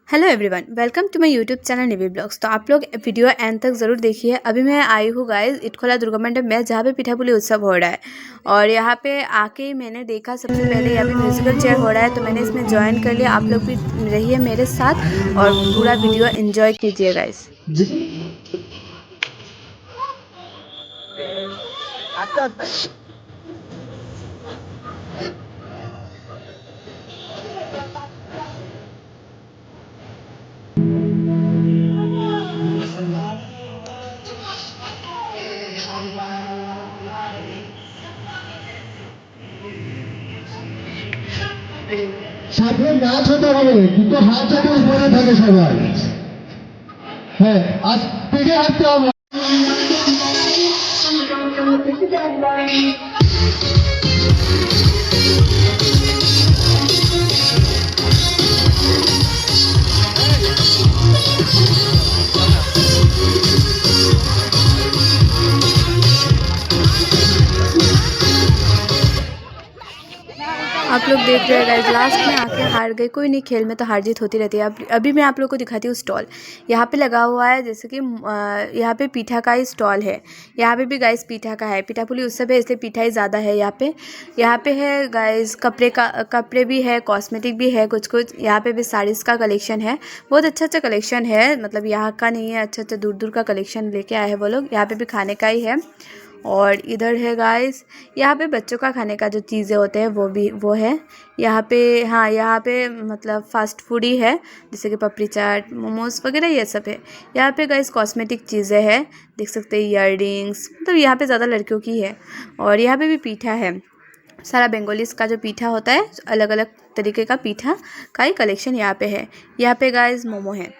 Hello everyone, welcome to my YouTube channel Nivi blogs. तो आप लोग वीडियो एंड तक ज़रूर देखिए। अभी मैं आई हूँ गाइस इटखोला दुर्गा मंडप में, जहाँ पे पिठापुली उत्सव हो रहा है। और यहाँ पे आके ही मैंने देखा सबसे पहले यहाँ पे म्यूजिकल चेयर हो रहा है, तो मैंने इसमें ज्वाइन कर लिया। आप लोग भी रहिए मेरे साथ और पूरा वीडियो एंजॉय कीजिए गाइस। সাথে নাচ হতে হবে, দুটো হাত যাতে উপরে থাকে সবার। হ্যাঁ, আজ পেটে হাঁটতে হবে। आप लोग देख रहे हैं गाइस, लास्ट में आके हार गए। कोई नहीं, खेल में तो हार जीत होती रहती है। अभी मैं आप लोग को दिखाती हूँ स्टॉल। यहाँ पे लगा हुआ है, जैसे कि यहाँ पे पीठा का ही स्टॉल है। यहाँ पे भी गाइस पीठा का है। पिठापुली उत्सव है इसलिए पीठा ही ज़्यादा है यहाँ पे। यहाँ पे है गाइस कपड़े भी है, कॉस्मेटिक भी है कुछ कुछ। यहाँ पे भी साड़ीज़ का कलेक्शन है। बहुत अच्छा अच्छा कलेक्शन है, मतलब यहाँ का नहीं है, अच्छा अच्छा दूर दूर का कलेक्शन लेके आए हैं वो लोग। यहाँ पे भी खाने का ही है। और इधर है गाइस, यहाँ पे बच्चों का खाने का जो चीज़ें होते हैं वो है यहाँ पे। हाँ, यहाँ पे मतलब फास्ट फूड ही है, जैसे कि पपड़ी चाट, मोमोज वगैरह ये सब है। यहाँ पे गाइस कॉस्मेटिक चीज़ें हैं, देख सकते हैं, ईयररिंग्स। मतलब यहाँ पे ज़्यादा लड़कियों की है। और यहाँ पे भी पीठा है। सारा बंगालीज का जो पीठा होता है, अलग अलग तरीके का पीठा का ही कलेक्शन यहाँ पे है। यहाँ पे गाइस मोमो है।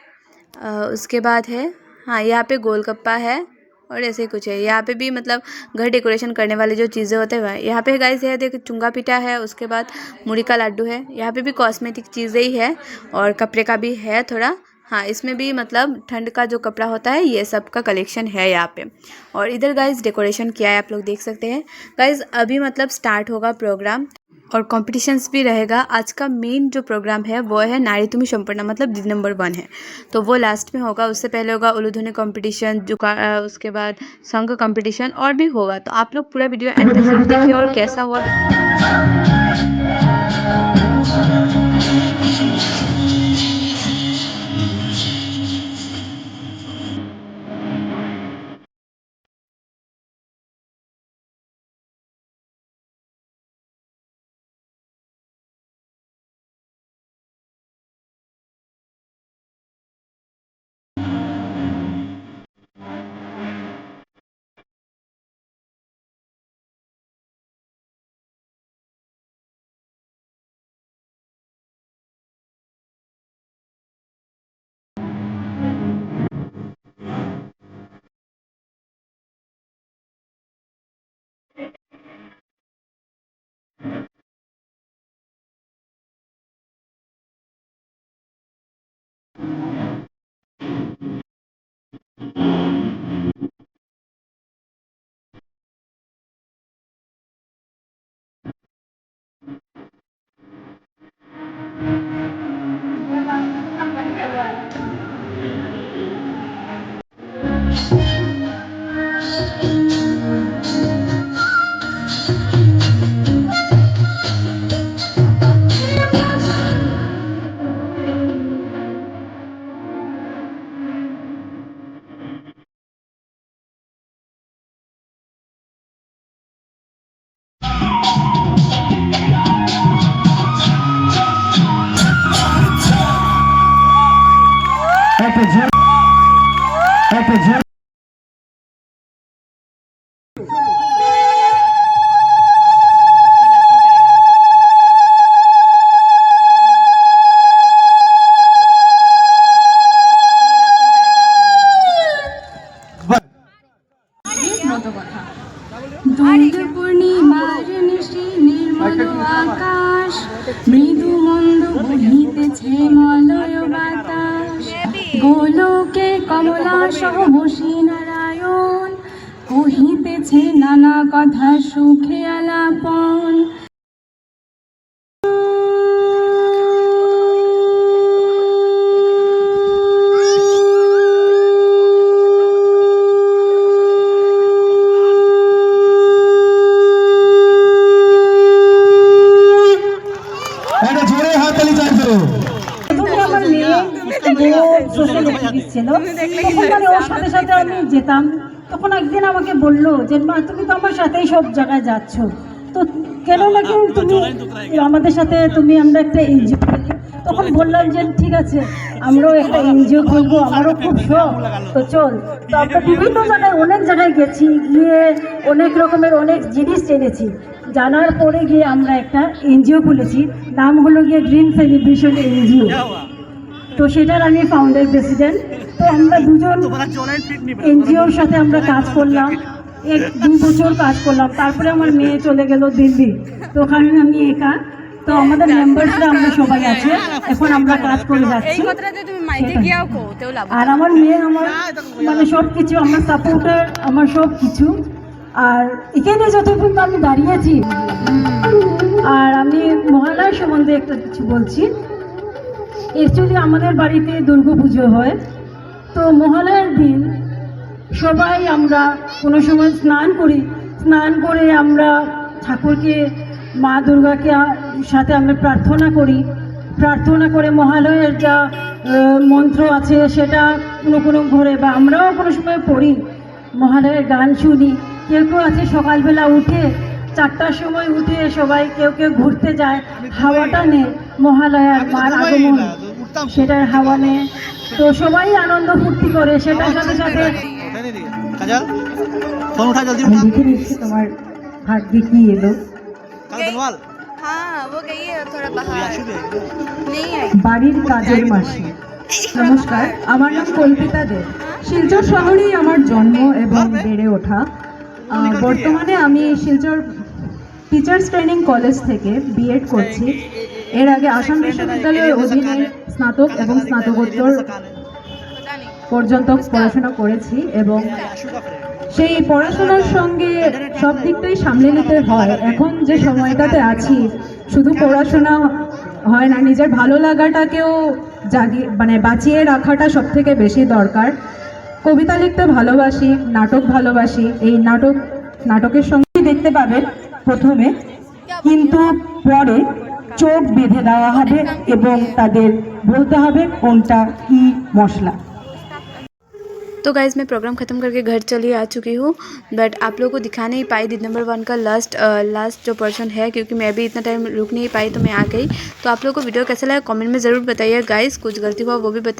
उसके बाद है, हाँ, यहाँ पे गोलगप्पा है और ऐसे ही कुछ है। यहाँ पे भी मतलब घर डेकोरेशन करने वाले जो चीज़ें होते हैं वह यहाँ पे गाइस है। देख, चुंगा पीठा है, उसके बाद मुड़ी का लड्डू है। यहाँ पे भी कॉस्मेटिक चीज़ें ही है और कपड़े का भी है थोड़ा। हाँ, इसमें भी मतलब ठंड का जो कपड़ा होता है ये सब का कलेक्शन है यहाँ पे। और इधर गाइस डेकोरेशन किया है, आप लोग देख सकते हैं। गाइस अभी मतलब स्टार्ट होगा प्रोग्राम और कॉम्पिटिशन्स भी रहेगा। आज का मेन जो प्रोग्राम है वो है नारी तुमी संपूर्ण, मतलब दिन नंबर 1 है, तो वो लास्ट में होगा। उससे पहले होगा उलूध्वनि कॉम्पिटिशन, जो उसके बाद संघ कॉम्पिटिशन और भी होगा। तो आप लोग पूरा वीडियो एंड तक जरूर देखिए और कैसा हुआ। পূর্ণিমার নিশি নির্মল আকাশ, মৃদু মন্দ বহিতেছে মলয় বাতাস। গোলকে কমলা সহ বসি নারায়ণ, কহিতেছে নানা কথা সুখে আলাপন। সোশ্যাল অ্যাক্টিভিস্ট ছিল, তখন মানে ওর সাথে সাথে আমি যেতাম। তখন একদিন আমাকে বললো যে মা তুমি তো আমার সাথেই সব জায়গায় যাচ্ছ, তো কেন নাকি তুমি আমাদের সাথে আমরা একটা এনজিও খুলি। তখন বললাম যে ঠিক আছে, আমরাও একটা এনজিও খুলবো, আমারও খুব শখ, তো চল। তো আমরা বিভিন্ন জায়গায় অনেক জায়গায় গেছি, গিয়ে অনেক রকমের অনেক জিনিস জেনেছি। জানার পরে গিয়ে আমরা একটা এনজিও খুলেছি, নাম হলো গিয়ে ড্রিম সেলিব্রেশন এনজিও। তো সেটার আমি ফাউন্ডার প্রেসিডেন্ট। তো আমরা দুজন এনজিওর সাথে আমরা কাজ করলাম, 1-2 বছর কাজ করলাম। তারপরে আমার মেয়ে চলে গেল দিল্লি, তো ওখানে আমি একা। তো আমাদের মেম্বার্সরা আমরা সবাই আছে, এখন আমরা কাজ করে যাচ্ছি। আর আমার মেয়ে আমার মানে সব কিছু, আমার সাপোর্টার, আমার সব কিছু। আর এখানে যতক্ষণ আমি দাঁড়িয়েছি, আর আমি মহালয়ার সম্বন্ধে একটা কিছু বলছি। অ্যাকচুয়ালি আমাদের বাড়িতে দুর্গাপুজো হয়, তো মহালয়ার দিন সবাই আমরা কোনো সময় স্নান করি, স্নান করে আমরা ঠাকুরকে, মা দুর্গাকে সাথে আমরা প্রার্থনা করি। প্রার্থনা করে মহালয়ের যা মন্ত্র আছে সেটা কোনো ঘরে বা আমরাও কোনো সময় পড়ি, মহালয়ের গান শুনি। কেউ কেউ আছে সকালবেলা উঠে 4টার সময় উঠে সবাই কেউ ঘুরতে যায়, হাওয়াটা নেয়, মহালয়ার মার আগমন সেটার হাওয়া নেয়। তো সবাই আনন্দ ফুর্তি করে, সেটার সাথে সাথে দেখে নিচ্ছি তোমার ভাগ্যে কি এলো। বাড়ির কাজের মাসি। নমস্কার, আমার নাম কল্পিতা দে। শিলচর শহরেই আমার জন্ম এবং বেড়ে ওঠা। বর্তমানে আমি শিলচর টিচার্স ট্রেনিং কলেজ থেকে বিএড করছি। এর আগে আসাম বিশ্ববিদ্যালয়ের অধীনে স্নাতক এবং স্নাতকোত্তর পর্যন্ত পড়াশোনা করেছি, এবং সেই পড়াশোনার সঙ্গে সব দিকটাই সামলে নিতে হয়। এখন যে সময়টাতে আছি, শুধু পড়াশোনা হয় না, নিজের ভালো লাগাটাকেও বাঁচিয়ে রাখাটা সব থেকে বেশি দরকার। কবিতা লিখতে ভালোবাসি, নাটক ভালোবাসি। এই নাটকের সঙ্গে দেখতে পাবেন প্রথমে, কিন্তু পরে চোখ বেঁধে দেওয়া হবে এবং তাদের বলতে হবে কোনটা কি মশলা। तो गाइज़ मैं प्रोग्राम ख़त्म करके घर चली आ चुकी हूँ, बट आप लोगों को दिखा नहीं पाई दीदी नंबर 1 का लास्ट जो पर्सन है, क्योंकि मैं भी इतना टाइम रुक नहीं पाई, तो मैं आ गई। तो आप लोगों को वीडियो कैसा लगा कमेंट में ज़रूर बताइए गाइज़, कुछ गलती हुआ वो भी बताइए।